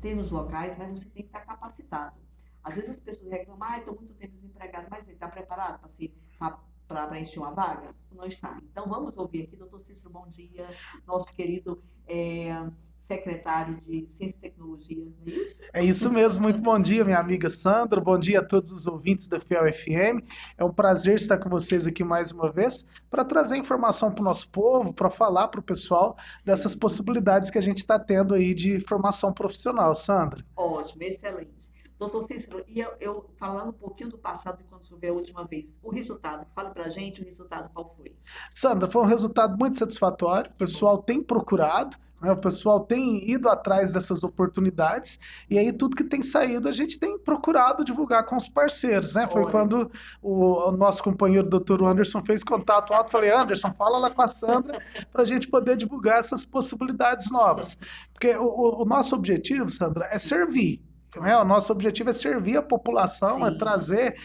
Tem nos locais, mas você tem que estar capacitado. Às vezes as pessoas reclamam, estou muito tempo desempregado, mas ele está preparado para preencher uma vaga? Não está. Então vamos ouvir aqui, doutor Cícero, bom dia, nosso querido secretário de Ciência e Tecnologia, não é isso? É isso mesmo, muito bom dia, minha amiga Sandra, bom dia a todos os ouvintes da Fiel FM. É um prazer estar com vocês aqui mais uma vez para trazer informação para o nosso povo, para falar para o pessoal dessas Sim. possibilidades que a gente está tendo aí de formação profissional, Sandra. Ótimo, excelente. Doutor Cícero, e eu falando um pouquinho do passado de quando soube a última vez, o resultado, fale pra gente o resultado qual foi. Sandra, foi um resultado muito satisfatório, o Que bom. pessoal tem procurado, né, o pessoal tem ido atrás dessas oportunidades, e aí tudo que tem saído a gente tem procurado divulgar com os parceiros, né? Foi Olha, quando o nosso companheiro Dr. Anderson fez contato alto, falei, Anderson, fala lá com a Sandra para a gente poder divulgar essas possibilidades novas. Porque o nosso objetivo, Sandra, é sim, servir. Né? O claro. nosso objetivo é servir a população, é Sim, trazer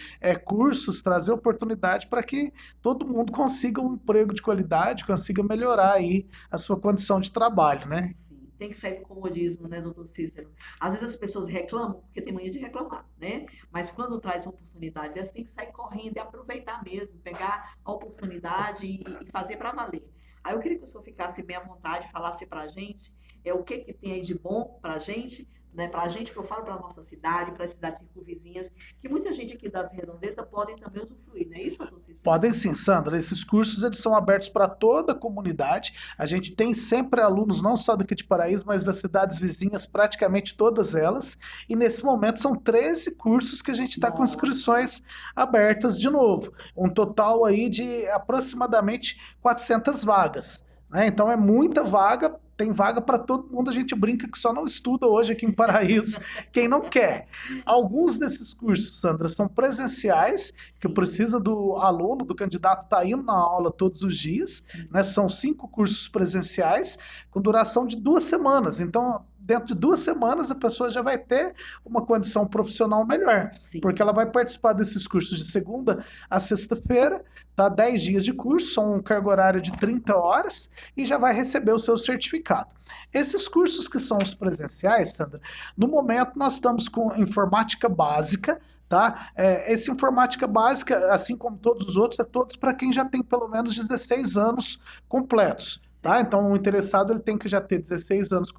cursos, trazer oportunidade para que todo mundo consiga um emprego de qualidade, consiga melhorar aí a sua condição de trabalho, né? sim. Tem que sair do comodismo, né, doutor Cícero? Às vezes as pessoas reclamam porque tem mania de reclamar, né? Mas quando traz uma oportunidade dessa, tem que sair correndo e aproveitar mesmo, pegar a oportunidade e fazer para valer. Aí eu queria que o senhor ficasse bem à vontade, falasse para a gente o que, que tem aí de bom para a gente, né? Para a gente, que eu falo para a nossa cidade, para as cidades circunvizinhas, que muita gente aqui das redondezas podem também usufruir, não é isso, doutor Cícero? Podem sim, Sandra. Esses cursos eles são abertos para toda a comunidade. A gente tem sempre alunos, não só daqui de Paraíso, mas das cidades vizinhas, praticamente todas elas. E nesse momento são 13 cursos que a gente está com Nossa, inscrições abertas de novo. Um total aí de aproximadamente 400 vagas. Né? Então é muita vaga, tem vaga para todo mundo. A gente brinca que só não estuda hoje aqui em Paraíso quem não quer. Alguns desses cursos, Sandra, são presenciais, que sim, precisa do aluno, do candidato estar indo na aula todos os dias, sim, né? São 5 cursos presenciais com duração de 2 semanas. Então, dentro de 2 semanas, a pessoa já vai ter uma condição profissional melhor, sim. porque ela vai participar desses cursos de segunda a sexta-feira, tá? 10 dias de curso, são um carga horária de 30 horas e já vai receber o seu certificado. Esses cursos que são os presenciais, Sandra, no momento nós estamos com informática básica, tá? Essa informática básica, assim como todos os outros, é todos para quem já tem pelo menos 16 anos completos. Tá? Certo. Então, o interessado ele tem que já ter 16 anos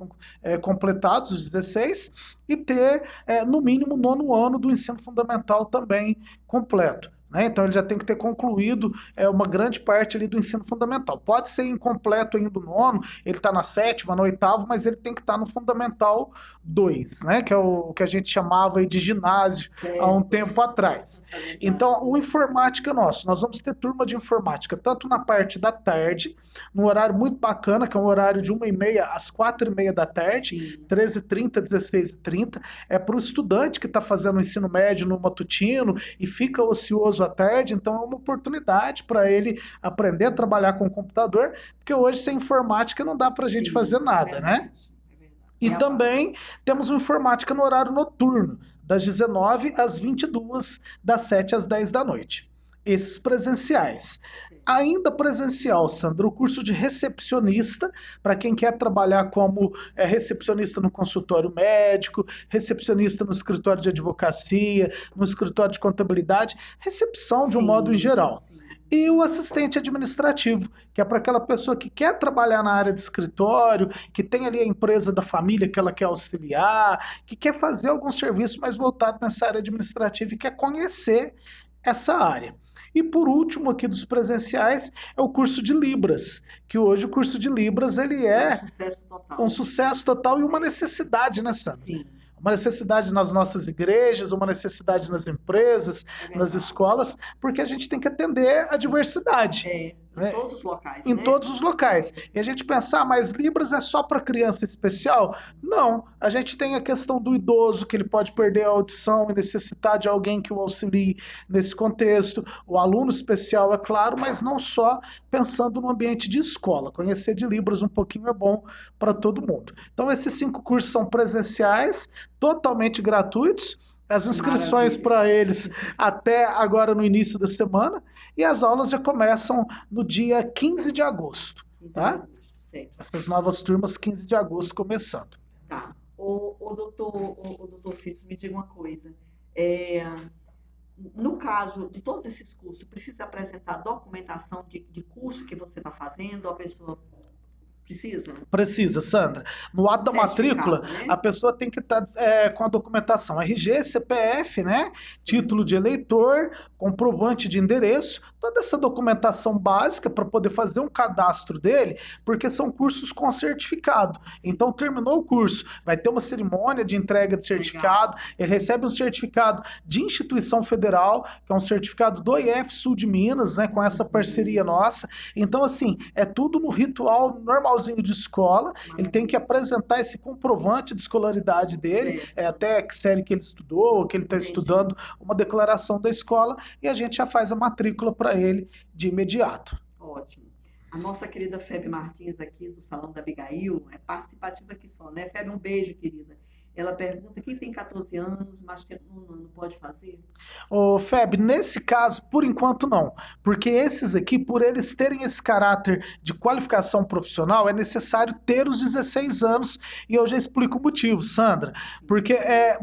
completados, os 16, e ter, no mínimo, o nono ano do ensino fundamental também completo. Né? Então, ele já tem que ter concluído uma grande parte ali do ensino fundamental. Pode ser incompleto ainda o nono, ele está na sétima, no oitavo, mas ele tem que estar no fundamental 2, né? Que é o que a gente chamava aí de ginásio há um Certo. tempo atrás. É verdade. Então, o informática nosso, nós vamos ter turma de informática tanto na parte da tarde, num horário muito bacana, que é um horário de 1h30 às 4h30 da tarde, Sim. 13h30, 16h30. É para o estudante que está fazendo o ensino médio no matutino e fica ocioso à tarde, então é uma oportunidade para ele aprender a trabalhar com o computador, porque hoje sem informática não dá para a gente fazer Sim, é nada, né? verdade. É verdade. E É a base. também temos uma informática no horário noturno, das 19 às 22, das 7 às 10 da noite. Esses presenciais. Certo. Ainda presencial, Sandra, o curso de recepcionista, para quem quer trabalhar como recepcionista no consultório médico, recepcionista no escritório de advocacia, no escritório de contabilidade, recepção de um modo em Sim, geral. sim. E o assistente administrativo, que é para aquela pessoa que quer trabalhar na área de escritório, que tem ali a empresa da família que ela quer auxiliar, que quer fazer algum serviço mais voltado nessa área administrativa e quer conhecer essa área. E por último aqui dos presenciais é o curso de Libras, que hoje o curso de Libras ele É um é sucesso um total. sucesso total e uma É. necessidade, né, Sandra? Sim, Uma necessidade nas nossas igrejas, uma necessidade nas empresas, é nas verdade. escolas, porque a gente tem que atender a Sim. diversidade. Em Né? todos os locais, Em né? todos os locais. E a gente pensar, mas Libras é só para criança especial? Não. A gente tem a questão do idoso, que ele pode perder a audição e necessitar de alguém que o auxilie nesse contexto. O aluno especial, é claro, mas não só pensando no ambiente de escola. Conhecer de Libras um pouquinho é bom para todo mundo. Então, esses 5 cursos são presenciais, totalmente gratuitos. As Que inscrições maravilha. para eles até agora no início da semana e as aulas já começam no dia 15 de agosto, 15 de tá? agosto, certo. Essas novas turmas, 15 de agosto começando. Tá. O doutor Cícero, me diga uma coisa. É, no caso de todos esses cursos, precisa apresentar documentação de curso que você está fazendo, a pessoa precisa? Precisa, Sandra. No ato da matrícula, Certificado, né? a pessoa tem que estar com a documentação RG, CPF, né? Título de eleitor, comprovante de endereço, toda essa documentação básica para poder fazer um cadastro dele, porque são cursos com certificado. Sim. Então, terminou o curso, vai ter uma cerimônia de entrega de certificado, Legal. ele recebe um certificado de instituição federal, que é um certificado do IF Sul de Minas, né? Com essa parceria nossa. Então, assim, é tudo no ritual normalzinho de escola, ele tem que apresentar esse comprovante de escolaridade dele, Certo. até que série que ele estudou, ou que ele está Entendi. estudando, uma declaração da escola, e a gente já faz a matrícula para ele de imediato. Ótimo. A nossa querida Febe Martins aqui do Salão da Abigail é participativa aqui só, né? Febe, um beijo, querida. Ela pergunta, quem tem 14 anos, mas tem um ano, pode fazer? Ô, Feb, nesse caso, por enquanto não, porque esses aqui, por eles terem esse caráter de qualificação profissional, é necessário ter os 16 anos, e eu já explico o motivo, Sandra. Porque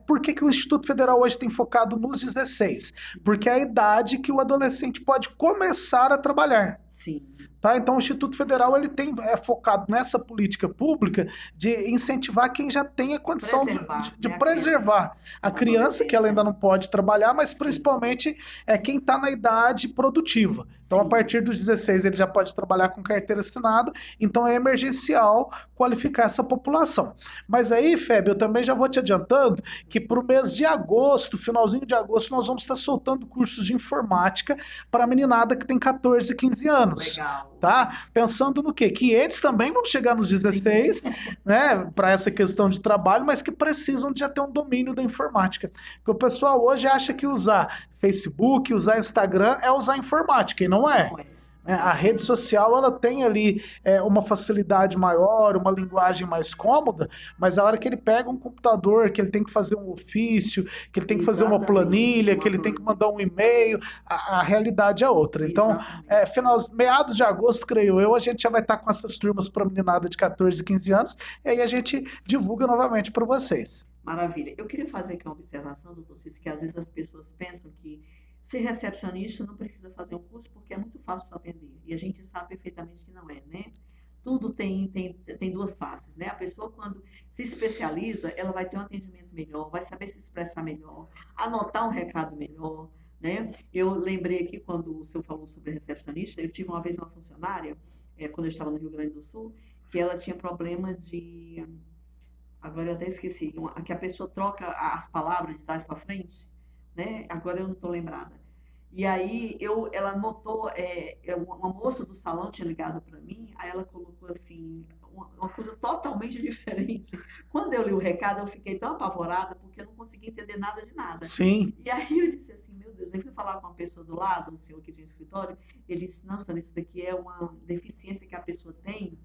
por que que o Instituto Federal hoje tem focado nos 16? Porque é a idade que o adolescente pode começar a trabalhar. Sim. Tá? Então, o Instituto Federal ele é focado nessa política pública de incentivar quem já tem a condição de né, preservar a criança, que ela ainda não pode trabalhar, mas principalmente quem está na idade produtiva. Então, Sim. a partir dos 16, ele já pode trabalhar com carteira assinada, então é emergencial qualificar essa população. Mas aí, Feb, eu também já vou te adiantando que para o mês de agosto, finalzinho de agosto, nós vamos estar soltando cursos de informática para a meninada que tem 14, 15 anos. Legal. Tá? Pensando no quê? Que eles também vão chegar nos 16, né, para essa questão de trabalho, mas que precisam de já ter um domínio da informática. Porque o pessoal hoje acha que usar Facebook, usar Instagram é usar informática, e não é. Não é. A rede social ela tem ali uma facilidade maior, uma linguagem mais cômoda, mas a hora que ele pega um computador, que ele tem que fazer um ofício, que ele tem que fazer uma planilha, que ele tem que mandar um e-mail, a realidade é outra. Então, meados de agosto, creio eu, a gente já vai estar com essas turmas para meninada de 14, 15 anos, e aí a gente divulga novamente para vocês. Maravilha. Eu queria fazer aqui uma observação, doutor Cícero, que às vezes as pessoas pensam que ser recepcionista não precisa fazer um curso porque é muito fácil atender. E a gente sabe perfeitamente que não é, né? Tudo tem duas faces, né? A pessoa, quando se especializa, ela vai ter um atendimento melhor, vai saber se expressar melhor, anotar um recado melhor, né? Eu lembrei aqui, quando o senhor falou sobre recepcionista, eu tive uma vez uma funcionária, quando eu estava no Rio Grande do Sul, que ela tinha problema de... Agora eu até esqueci, que a pessoa troca as palavras de trás para frente, né? Agora eu não estou lembrada. E aí ela notou, uma moça do salão tinha ligado para mim, aí ela colocou assim, uma coisa totalmente diferente. Quando eu li o recado, eu fiquei tão apavorada, porque eu não conseguia entender nada de nada. Sim. E aí eu disse assim, meu Deus, eu fui falar com uma pessoa do lado, um senhor que tinha escritório, ele disse, não, Sandra, isso daqui é uma deficiência que a pessoa tem,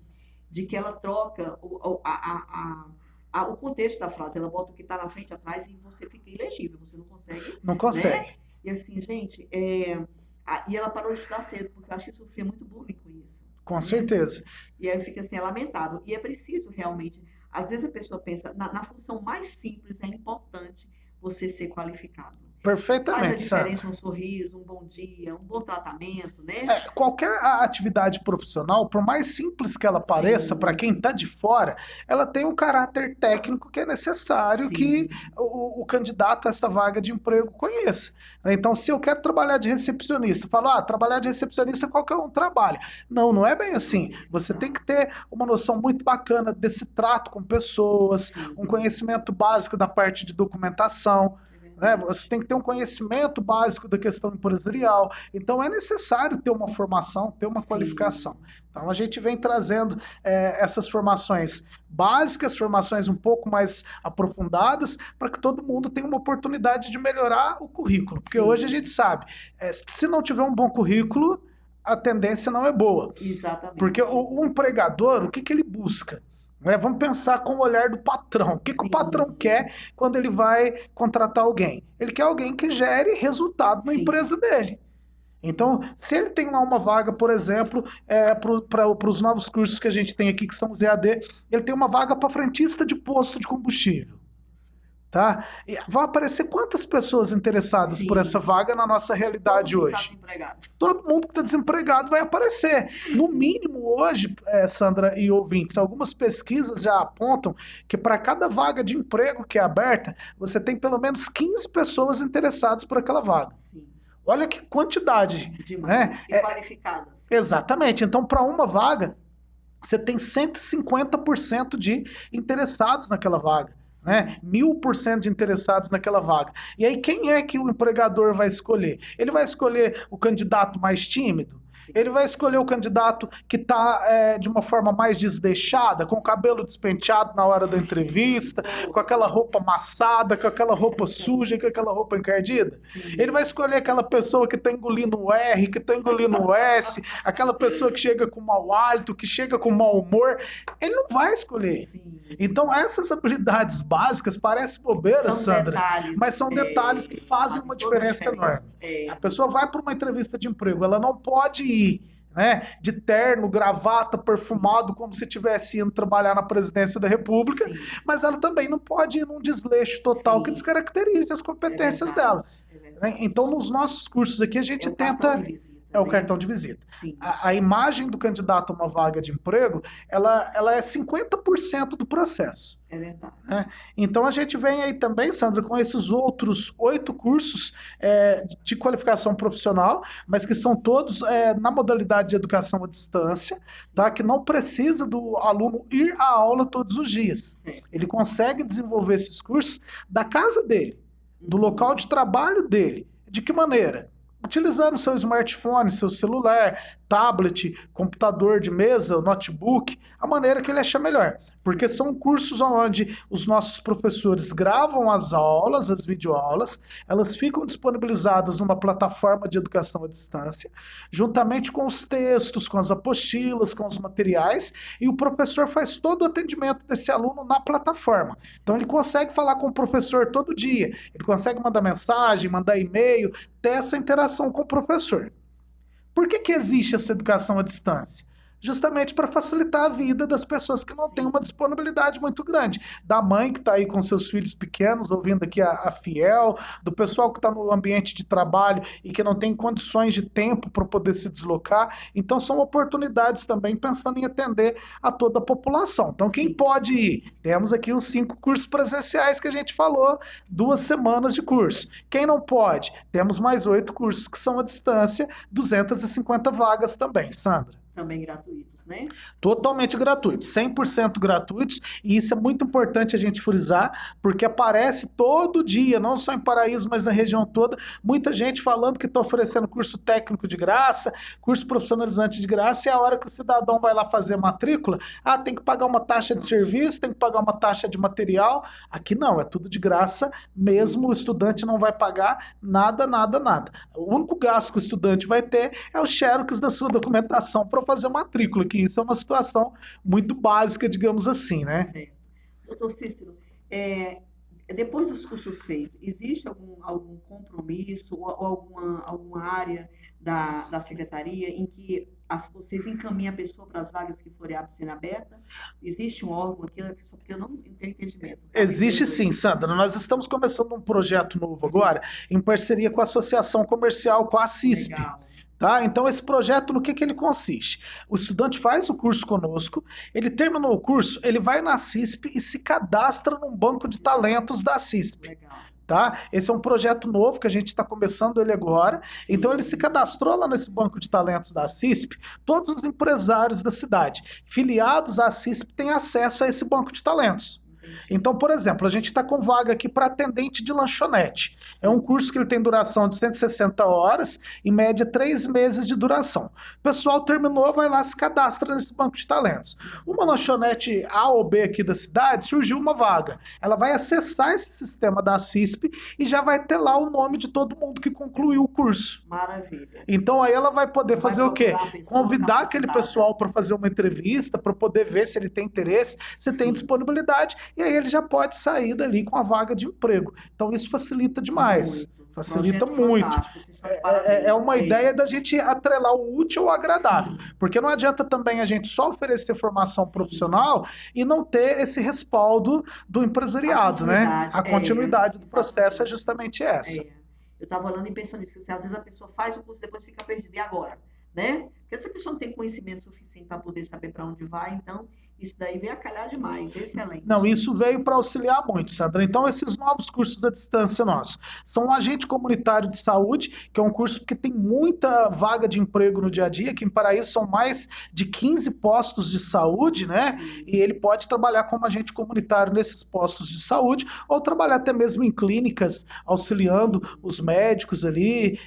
de que ela troca o contexto da frase, ela bota o que está na frente e atrás e você fica ilegível, você não consegue. Não consegue. Né? E assim, gente, e ela parou de estudar cedo, porque eu acho que sofria muito bullying com isso. Com certeza. E aí fica assim, é lamentável. E é preciso realmente, às vezes a pessoa pensa, na função mais simples é importante você ser qualificado. Perfeitamente, faz a diferença, um sorriso, um bom dia, um bom tratamento, né? Qualquer atividade profissional, por mais simples que ela pareça, para quem está de fora, ela tem um caráter técnico que é necessário que o candidato a essa vaga de emprego conheça. Então, se eu quero trabalhar de recepcionista, falo, trabalhar de recepcionista qualquer um trabalha. Não, não é bem assim. Você tem que ter uma noção muito bacana desse trato com pessoas, um conhecimento básico da parte de documentação. Você tem que ter um conhecimento básico da questão empresarial. Então, é necessário ter uma formação, ter uma qualificação. Então, a gente vem trazendo essas formações básicas, formações um pouco mais aprofundadas, para que todo mundo tenha uma oportunidade de melhorar o currículo. Porque hoje a gente sabe, se não tiver um bom currículo, a tendência não é boa. Exatamente. Porque o empregador, o que ele busca? Vamos pensar com o olhar do patrão. O que o patrão quer quando ele vai contratar alguém? Ele quer alguém que gere resultado na empresa dele. Então, se ele tem lá uma vaga, por exemplo, para os novos cursos que a gente tem aqui, que são os EAD, ele tem uma vaga para frentista de posto de combustível. Tá? E vão aparecer quantas pessoas interessadas por essa vaga na nossa realidade Todo mundo hoje? tá desempregado. Todo mundo que está desempregado vai aparecer. No mínimo, hoje, Sandra e ouvintes, algumas pesquisas já apontam que para cada vaga de emprego que é aberta, você tem pelo menos 15 pessoas interessadas por aquela vaga. Sim, Olha que quantidade, demais. né? E qualificadas. Exatamente. Então, para uma vaga, você tem 150% de interessados naquela vaga. Né? 1000% de interessados naquela vaga. E aí, quem é que o empregador vai escolher? Ele vai escolher o candidato mais tímido? Ele vai escolher o candidato que está de uma forma mais desleixada, com o cabelo despenteado na hora da entrevista, com aquela roupa amassada, com aquela roupa suja, com aquela roupa encardida? Sim. Ele vai escolher aquela pessoa que está engolindo o R, que está engolindo o S, aquela pessoa que chega com mau hálito, que chega com mau humor. Ele não vai escolher. Sim. Então, essas habilidades básicas parecem bobeira, São Sandra, detalhes, mas são detalhes que fazem uma toda a diferença enorme. É. A pessoa vai para uma entrevista de emprego, ela não pode ir, né, de terno, gravata, perfumado, como se estivesse indo trabalhar na presidência da República, Sim. mas ela também não pode ir num desleixo total Sim. que descaracterize as competências dela. Né? Então, nos nossos cursos aqui, a gente tenta... É o cartão de visita. A imagem do candidato a uma vaga de emprego, ela é 50% do processo. É verdade. Né? Então a gente vem aí também, Sandra, com esses outros 8 cursos de qualificação profissional, mas que são todos na modalidade de educação à distância, tá? Que não precisa do aluno ir à aula todos os dias. Sim. Ele consegue desenvolver esses cursos da casa dele, do local de trabalho dele. De que maneira? Utilizando seu smartphone, seu celular, tablet, computador de mesa, notebook, a maneira que ele achar melhor. Porque são cursos onde os nossos professores gravam as aulas, as videoaulas, elas ficam disponibilizadas numa plataforma de educação à distância, juntamente com os textos, com as apostilas, com os materiais, e o professor faz todo o atendimento desse aluno na plataforma. Então ele consegue falar com o professor todo dia, ele consegue mandar mensagem, mandar e-mail, ter essa interação com o professor. Por que existe essa educação à distância? Justamente para facilitar a vida das pessoas que não têm uma disponibilidade muito grande. Da mãe que está aí com seus filhos pequenos, ouvindo aqui a Fiel, do pessoal que está no ambiente de trabalho e que não tem condições de tempo para poder se deslocar. Então são oportunidades também pensando em atender a toda a população. Então quem pode ir? Temos aqui os 5 cursos presenciais que a gente falou, 2 semanas de curso. Quem não pode? Temos mais 8 cursos que são à distância, 250 vagas também, Sandra. Também gratuitos, né? Totalmente gratuitos, 100% gratuitos, e isso é muito importante a gente frisar, porque aparece todo dia, não só em Paraíso, mas na região toda, muita gente falando que está oferecendo curso técnico de graça, curso profissionalizante de graça, e a hora que o cidadão vai lá fazer a matrícula, tem que pagar uma taxa de serviço, tem que pagar uma taxa de material. Aqui não, é tudo de graça, mesmo o estudante não vai pagar nada, nada, nada. O único gasto que o estudante vai ter é o xerox da sua documentação para fazer matrícula, que isso é uma situação muito básica, digamos assim, né? Certo. Doutor Cícero, depois dos cursos feitos, existe algum compromisso ou alguma área da secretaria em que vocês encaminham a pessoa para as vagas que forem sendo abertas? Existe um órgão aqui, só porque eu não tenho entendimento. Existe sim, Sandra. Nós estamos começando um projeto novo agora, em parceria com a Associação Comercial, com a CISP. Legal. Tá? Então esse projeto, no que ele consiste? O estudante faz o curso conosco, ele terminou o curso, ele vai na CISP e se cadastra num banco de talentos da CISP. Legal. Tá? Esse é um projeto novo que a gente está começando ele agora. Sim. Então ele se cadastrou lá nesse banco de talentos da CISP. Todos os empresários da cidade filiados à CISP têm acesso a esse banco de talentos. Então, por exemplo, a gente está com vaga aqui para atendente de lanchonete. É um curso que ele tem duração de 160 horas, em média 3 meses de duração. O pessoal terminou, vai lá, se cadastra nesse banco de talentos. Uma lanchonete A ou B aqui da cidade, surgiu uma vaga. Ela vai acessar esse sistema da CISP e já vai ter lá o nome de todo mundo que concluiu o curso. Maravilha. Então aí ela vai poder fazer o quê? Convidar aquele capacitada. pessoal para fazer uma entrevista, para poder ver se ele tem interesse, se tem disponibilidade, e aí ele já pode sair dali com a vaga de emprego. Então isso facilita demais. Facilita Projeto muito. fantástico, vocês estão de É parabéns. uma ideia da gente atrelar o útil ao agradável. Sim. Porque não adianta também a gente só oferecer formação Sim. profissional e não ter esse respaldo do empresariado, né? A continuidade do processo é justamente essa. Eu estava olhando e pensando nisso, que às vezes a pessoa faz o curso e depois fica perdida. E agora? Né? Porque essa pessoa não tem conhecimento suficiente para poder saber para onde vai, então isso daí veio a calhar demais. Excelente. Não, isso veio para auxiliar muito, Sandra. Então, esses novos cursos à distância nossos são um agente comunitário de saúde, que é um curso que tem muita vaga de emprego no dia a dia, que em Paraíso são mais de 15 postos de saúde, né? Sim. E ele pode trabalhar como agente comunitário nesses postos de saúde, ou trabalhar até mesmo em clínicas, auxiliando os médicos ali,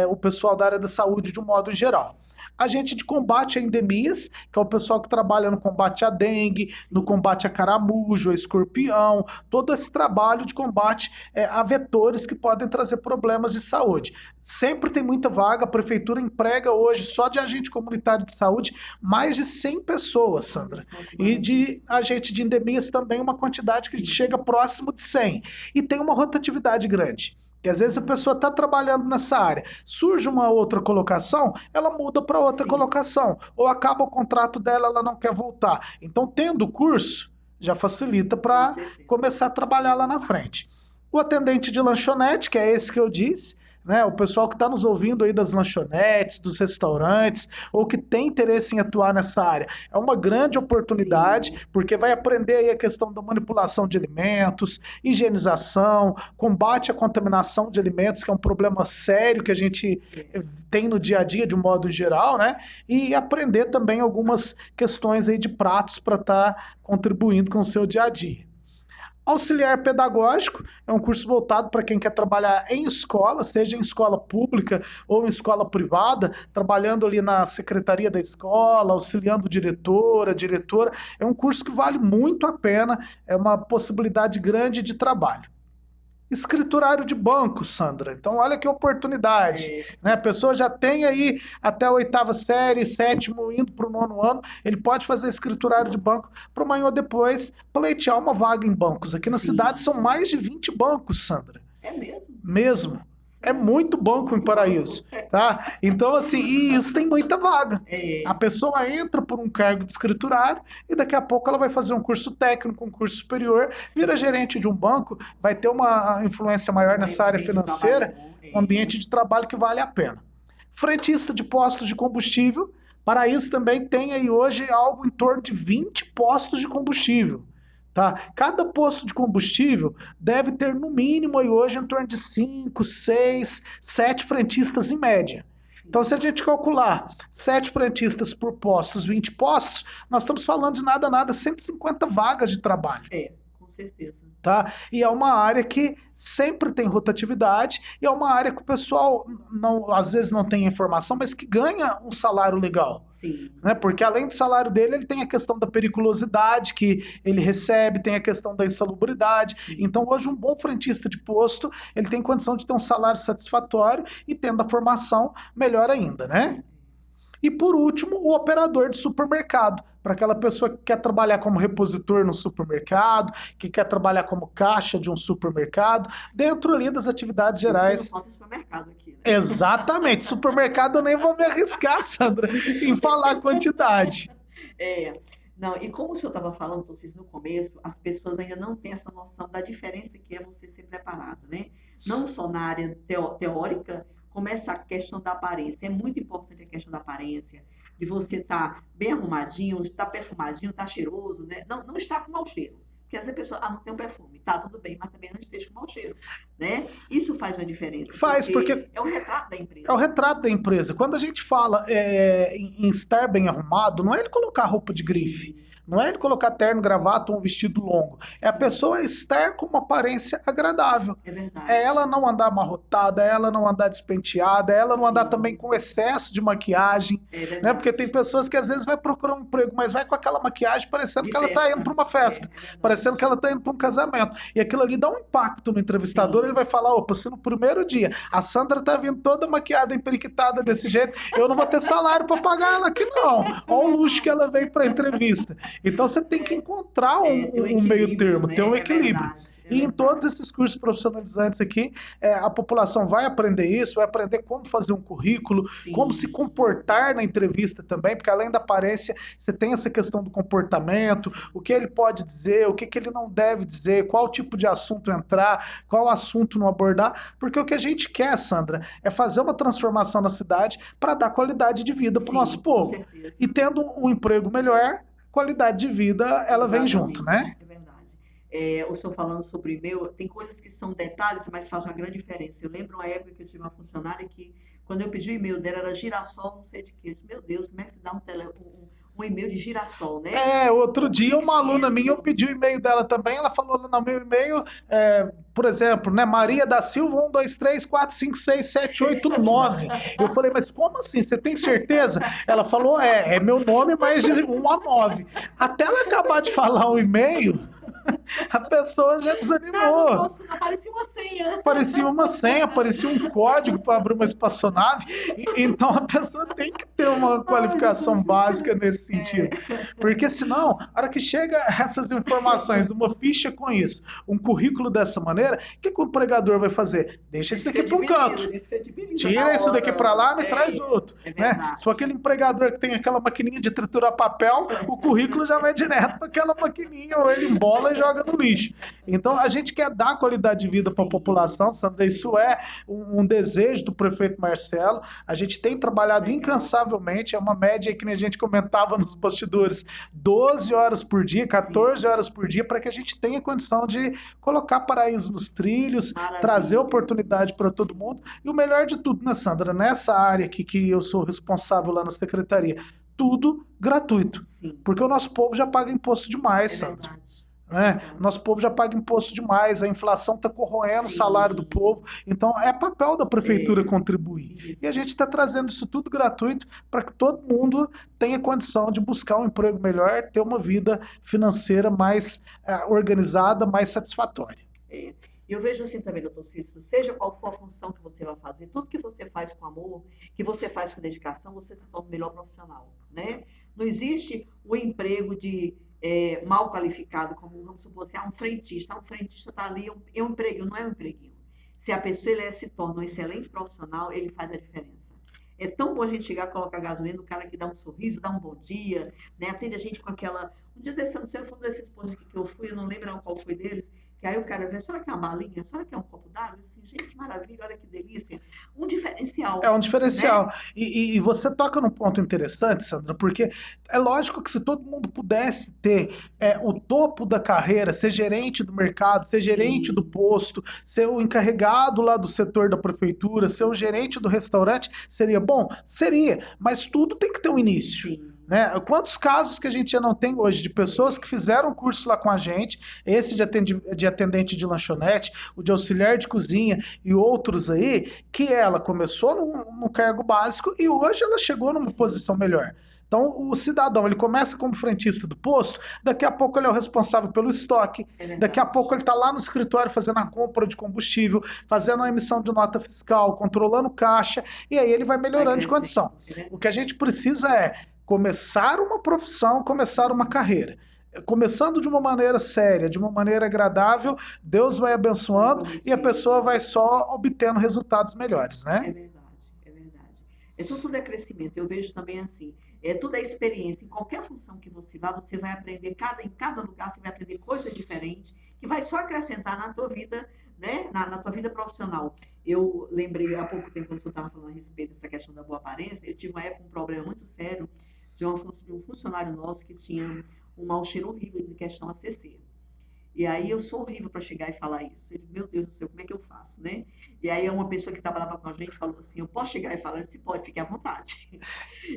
o pessoal da área da saúde de um modo geral. Agente de combate a endemias, que é o pessoal que trabalha no combate à dengue, no combate a caramujo, a escorpião, todo esse trabalho de combate a vetores que podem trazer problemas de saúde. Sempre tem muita vaga, a prefeitura emprega hoje, só de agente comunitário de saúde, mais de 100 pessoas, Sandra. E de agente de endemias também uma quantidade que chega próximo de 100. E tem uma rotatividade grande. Que às vezes a pessoa está trabalhando nessa área, surge uma outra colocação, ela muda para outra colocação, ou acaba o contrato dela, ela não quer voltar. Então, tendo o curso, já facilita para começar a trabalhar lá na frente. O atendente de lanchonete, que é esse que eu disse, né, o pessoal que está nos ouvindo aí das lanchonetes, dos restaurantes, ou que tem interesse em atuar nessa área, é uma grande oportunidade, porque vai aprender aí a questão da manipulação de alimentos, higienização, combate à contaminação de alimentos, que é um problema sério que a gente tem no dia a dia de um modo geral, né? E aprender também algumas questões aí de pratos para estar contribuindo com o seu dia a dia. Auxiliar pedagógico é um curso voltado para quem quer trabalhar em escola, seja em escola pública ou em escola privada, trabalhando ali na secretaria da escola, auxiliando diretora. É um curso que vale muito a pena, é uma possibilidade grande de trabalho. Escriturário de banco, Sandra. Então, olha que oportunidade. Né? A pessoa já tem aí até a 8ª série, 7º, indo para o 9º ano, ele pode fazer escriturário de banco para amanhã ou depois pleitear uma vaga em bancos. Aqui na cidade são mais de 20 bancos, Sandra. É mesmo? Mesmo. É muito banco em Paraíso, tá? Então, assim, e isso tem muita vaga. A pessoa entra por um cargo de escriturário e daqui a pouco ela vai fazer um curso técnico, um curso superior, vira gerente de um banco, vai ter uma influência maior nessa área financeira, um ambiente de trabalho que vale a pena. Frentista de postos de combustível, Paraíso também tem aí hoje algo em torno de 20 postos de combustível. Tá? Cada posto de combustível deve ter no mínimo aí hoje em torno de 5, 6, 7 frentistas em média. Então, se a gente calcular 7 frentistas por postos, 20 postos, nós estamos falando de nada, 150 vagas de trabalho. Com certeza. Tá? E é uma área que sempre tem rotatividade e é uma área que o pessoal às vezes não tem informação, mas que ganha um salário legal. Sim. Né? Porque além do salário dele, ele tem a questão da periculosidade que ele recebe, tem a questão da insalubridade. Então, hoje, um bom frentista de posto, ele tem condição de ter um salário satisfatório e tendo a formação, melhor ainda, né? E, por último, o operador de supermercado, para aquela pessoa que quer trabalhar como repositor no supermercado, que quer trabalhar como caixa de um supermercado, dentro ali das atividades gerais. Não falta supermercado aqui, né? Exatamente. Supermercado eu nem vou me arriscar, Sandra, em falar a quantidade. Não, e como o senhor estava falando, vocês no começo, as pessoas ainda não têm essa noção da diferença que é você ser preparado, né? Não só na área teórica, como essa questão da aparência. É muito importante a questão da aparência, de você estar bem arrumadinho, estar perfumadinho, estar cheiroso, né? Não estar com mau cheiro. Porque às vezes a pessoa, não tem um perfume, tá, tudo bem, mas também não esteja com mau cheiro, né? Isso faz uma diferença. Faz, porque é o retrato da empresa. É o retrato da empresa. Quando a gente fala em estar bem arrumado, não é ele colocar roupa de grife. Não é ele colocar terno, gravata ou um vestido longo. É a pessoa estar com uma aparência agradável. É verdade. É ela não andar amarrotada, é ela não andar despenteada, é ela não andar também com excesso de maquiagem. Né? Porque tem pessoas que às vezes vai procurar um emprego, mas vai com aquela maquiagem parecendo que ela está indo para uma festa. Parecendo que ela está indo para um casamento. E aquilo ali dá um impacto no entrevistador. Ele vai falar, opa, se no primeiro dia a Sandra tá vindo toda maquiada, emperiquitada desse jeito, eu não vou ter salário para pagar ela aqui não. Olha o luxo que ela veio para a entrevista. Então você tem que encontrar tem um meio termo, né? ter um equilíbrio. E em todos Verdade. esses cursos profissionalizantes aqui, a população vai aprender isso, vai aprender como fazer um currículo, como se Sim, comportar na entrevista também, porque além da aparência, você tem essa questão do comportamento, o que ele pode dizer, o que, que ele não deve dizer, qual tipo de assunto entrar, qual assunto não abordar, porque o que a gente quer, Sandra, é fazer uma transformação na cidade para dar qualidade de vida para o nosso sim, com povo. certeza. E tendo um emprego melhor, qualidade de vida, ela vem junto, né? Exatamente, é verdade. O senhor falando sobre o e-mail, tem coisas que são detalhes, mas faz uma grande diferença. Eu lembro uma época que eu tive uma funcionária que, quando eu pedi o e-mail dela, era girassol, não sei de quê. Eu disse, meu Deus, como é que se dá um e-mail de girassol, né? Outro Como dia uma aluna minha, eu difícil. pedi o e-mail dela também, ela falou lá no meu e-mail, por exemplo, né, Sim. Maria da Silva, 1, 2, 3, 4, 5, 6, 7, 8, 9. Eu falei, mas como assim? Você tem certeza? Ela falou, é meu nome, mas de 1 a 9. Até ela acabar de falar o e-mail, a pessoa já Não desanimou. posso, aparecia uma senha. Parecia uma senha, parecia um código para abrir uma espaçonave. Então a pessoa tem que ter uma Ai, meu qualificação Deus do céu. básica nesse sentido. Porque senão, a hora que chega essas informações, uma ficha com isso, um currículo dessa maneira, o que o empregador vai fazer? Deixa isso daqui para um canto. Descredibiliza na Tira isso daqui para hora. lá, me traz outro. É Né? verdade. Se for aquele empregador que tem aquela maquininha de triturar papel, o currículo já vai direto para aquela maquininha, ou ele embola e joga no lixo. Então a gente quer dar qualidade de vida para a Sim. população, Sandra. Isso é um desejo do prefeito Marcelo. A gente tem trabalhado Legal. incansavelmente, é uma média que a gente comentava nos bastidores, 12 horas por dia, 14 horas por dia, para que a gente tenha condição de colocar paraíso nos trilhos, Maravilha. trazer oportunidade para todo mundo. E o melhor de tudo, né, Sandra? Nessa área aqui que eu sou responsável lá na secretaria, tudo gratuito. Sim, Porque o nosso povo já paga imposto demais, é Sandra. verdade. Né? Nosso povo já paga imposto demais, a inflação está corroendo o Sim. salário do povo, então é papel da prefeitura É. contribuir. Isso. E a gente está trazendo isso tudo gratuito para que todo mundo tenha condição de buscar um emprego melhor, ter uma vida financeira mais organizada, mais satisfatória. É. Eu vejo assim também, doutor Cícero, seja qual for a função que você vai fazer, tudo que você faz com amor, que você faz com dedicação, você se torna o melhor profissional, né? Não existe o emprego de mal qualificado, como vamos supor assim, um frentista está ali, é um empreguinho, não é um empreguinho. Se a pessoa se torna um excelente profissional, ele faz a diferença. É tão bom a gente chegar, colocar gasolina, o cara que dá um sorriso, dá um bom dia, né? Atende a gente com aquela... Um dia desse, eu não sei, foi um desses postos que eu fui, eu não lembro qual foi deles, que aí o cara falou, a senhora quer uma balinha? A senhora quer um copo d'água? Eu disse assim, gente, que maravilha, olha que delícia. Um diferencial. É um diferencial. Né? E você toca num ponto interessante, Sandra, porque é lógico que se todo mundo pudesse ter o topo da carreira, ser gerente do mercado, ser gerente do posto, ser o encarregado lá do setor da prefeitura, ser o gerente do restaurante, seria bom? Seria, mas tudo tem que ter um início. Sim. Né? Quantos casos que a gente já não tem hoje de pessoas que fizeram curso lá com a gente, esse de atendente de lanchonete, o de auxiliar de cozinha e outros aí, que ela começou no cargo básico e hoje ela chegou numa posição melhor. Então, o cidadão, ele começa como frentista do posto, daqui a pouco ele é o responsável pelo estoque, daqui a pouco ele está lá no escritório fazendo a compra de combustível, fazendo a emissão de nota fiscal, controlando caixa, e aí ele vai melhorando de condição. O que a gente precisa é começar uma profissão, começar uma carreira. Começando de uma maneira séria, de uma maneira agradável, Deus vai abençoando e a pessoa vai só obtendo resultados melhores, né? É verdade, é verdade. Tudo é crescimento. Eu vejo também assim, tudo é experiência. Em qualquer função que você vá, você vai aprender, em cada lugar você vai aprender coisas diferentes, que vai só acrescentar na tua vida, né? Na tua vida profissional. Eu lembrei há pouco tempo, quando você estava falando a respeito dessa questão da boa aparência, eu tive uma época um problema muito sério de um funcionário nosso que tinha um mau cheiro horrível de questão ACC. E aí eu sou horrível para chegar e falar isso. Ele, meu Deus do céu, como é que eu faço, né? E aí uma pessoa que trabalhava com a gente falou assim, eu posso chegar e falar? Eu disse, pode, fique à vontade.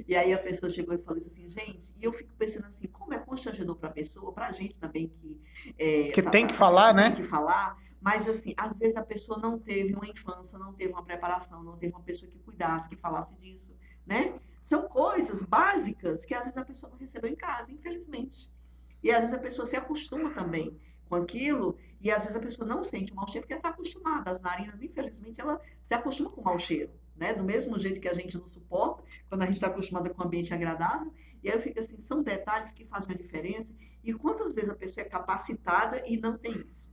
E aí a pessoa chegou e falou assim, gente, e eu fico pensando assim, como é constrangedor para a pessoa, para a gente também que tem que falar, né? Tem que falar, mas assim, às vezes a pessoa não teve uma infância, não teve uma preparação, não teve uma pessoa que cuidasse, que falasse disso, né? São coisas básicas que às vezes a pessoa não recebeu em casa, infelizmente. E às vezes a pessoa se acostuma também com aquilo, e às vezes a pessoa não sente o mau cheiro porque ela está acostumada. As narinas, infelizmente, ela se acostuma com o mau cheiro, né? Do mesmo jeito que a gente não suporta, quando a gente está acostumado com um ambiente agradável. E aí eu fico assim, são detalhes que fazem a diferença. E quantas vezes a pessoa é capacitada e não tem isso,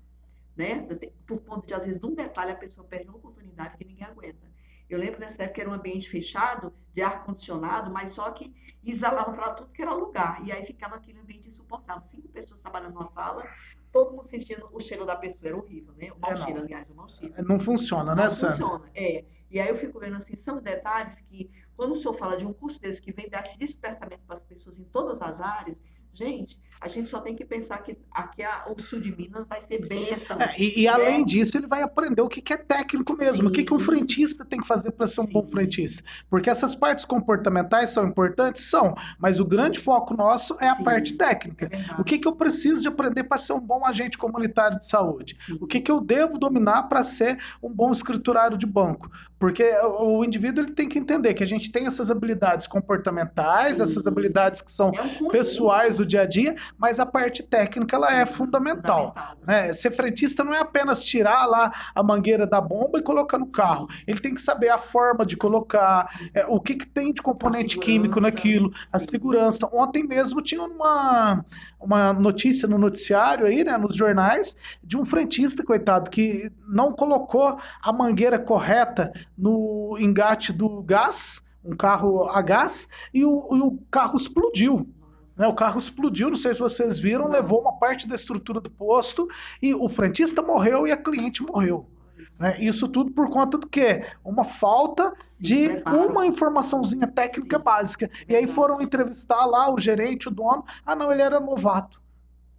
né? Por conta de, às vezes, de um detalhe, a pessoa perde uma oportunidade que ninguém aguenta. Eu lembro nessa época era um ambiente fechado, de ar-condicionado, mas só que exalava para tudo que era lugar. E aí ficava aquele ambiente insuportável. 5 pessoas trabalhando numa sala, todo mundo sentindo o cheiro da pessoa. Era horrível, né? O mau cheiro, aliás, o mau cheiro. Não funciona, né, Não Sandra? funciona, é. E aí eu fico vendo assim, são detalhes que, quando o senhor fala de um curso desse que vem dar esse despertamento para as pessoas em todas as áreas, gente, a gente só tem que pensar que aqui o sul de Minas vai ser bênção. E além disso, ele vai aprender o que é técnico mesmo, o que um Sim. frentista tem que fazer para ser um bom Sim. frentista. Porque essas partes comportamentais são importantes? São, mas o grande foco nosso é a Sim, parte técnica. é verdade. O que eu preciso de aprender para ser um bom agente comunitário de saúde? Sim. O que eu devo dominar para ser um bom escriturário de banco? Porque o indivíduo ele tem que entender que a gente tem essas habilidades comportamentais, Sim. essas habilidades que são É um conjunto. pessoais do dia a dia, mas a parte técnica ela é fundamental. Né? Ser frentista não é apenas tirar lá a mangueira da bomba e colocar no carro. Sim. Ele tem que saber a forma de colocar, o que tem de componente químico naquilo, a sim. segurança. Ontem mesmo tinha uma notícia no noticiário aí, né, nos jornais, de um frentista, coitado, que não colocou a mangueira correta no engate do gás, um carro a gás, e o carro explodiu. Né, o carro explodiu, não sei se vocês viram, levou uma parte da estrutura do posto e o frentista morreu e a cliente morreu. Né? Isso tudo por conta do quê? Uma falta de uma informaçãozinha técnica básica. E aí foram entrevistar lá o gerente, o dono. Ah, não, ele era novato.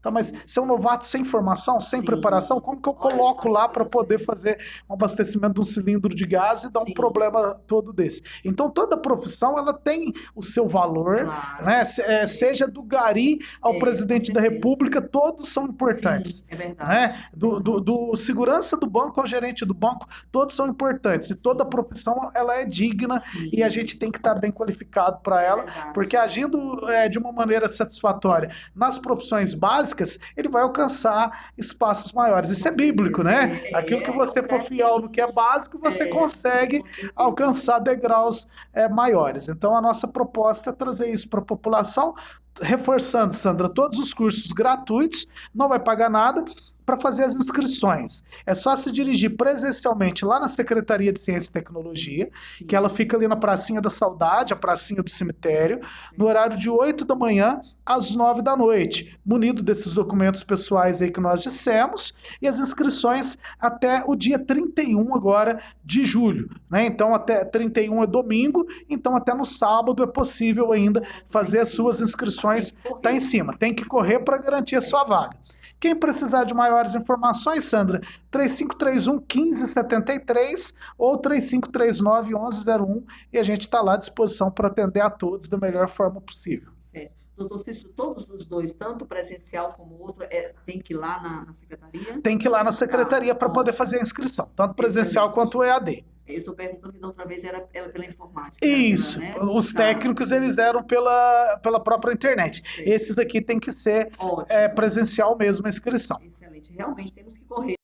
Tá, mas se é um novato sem formação, sem preparação, como que eu coloco lá para poder fazer um abastecimento de um cilindro de gás e dar um problema todo desse? Então, toda profissão ela tem o seu valor, né? Seja do gari ao presidente da república, todos são importantes. Sim, é verdade. Né? Do segurança do banco ao gerente do banco, todos são importantes. E toda profissão ela é digna e a gente tem que estar bem qualificado para ela, porque agindo de uma maneira satisfatória nas profissões básicas, ele vai alcançar espaços maiores. Isso é bíblico, né? Aquilo que você for fiel no que é básico, você consegue alcançar degraus maiores. Então, a nossa proposta é trazer isso para a população, reforçando, Sandra, todos os cursos gratuitos, não vai pagar nada, para fazer as inscrições. É só se dirigir presencialmente lá na Secretaria de Ciência e Tecnologia, que ela fica ali na Pracinha da Saudade, a Pracinha do Cemitério, no horário de 8 da manhã às 9 da noite, munido desses documentos pessoais aí que nós dissemos, e as inscrições até o dia 31 agora de julho, né? Então até 31 é domingo, então até no sábado é possível ainda fazer as suas inscrições, tá em cima, tem que correr para garantir a sua vaga. Quem precisar de maiores informações, Sandra, 3531-1573 ou 3539-1101 e a gente está lá à disposição para atender a todos da melhor forma possível. Certo. Doutor Cícero, todos os dois, tanto presencial como outro, tem que ir lá na secretaria? Tem que ir lá na secretaria para poder fazer a inscrição, tanto presencial quanto o EAD. Eu estou perguntando que da outra vez era pela informática. Isso, os técnicos eles eram pela própria internet. Esses aqui tem que ser presencial mesmo a inscrição. Excelente, realmente temos que correr.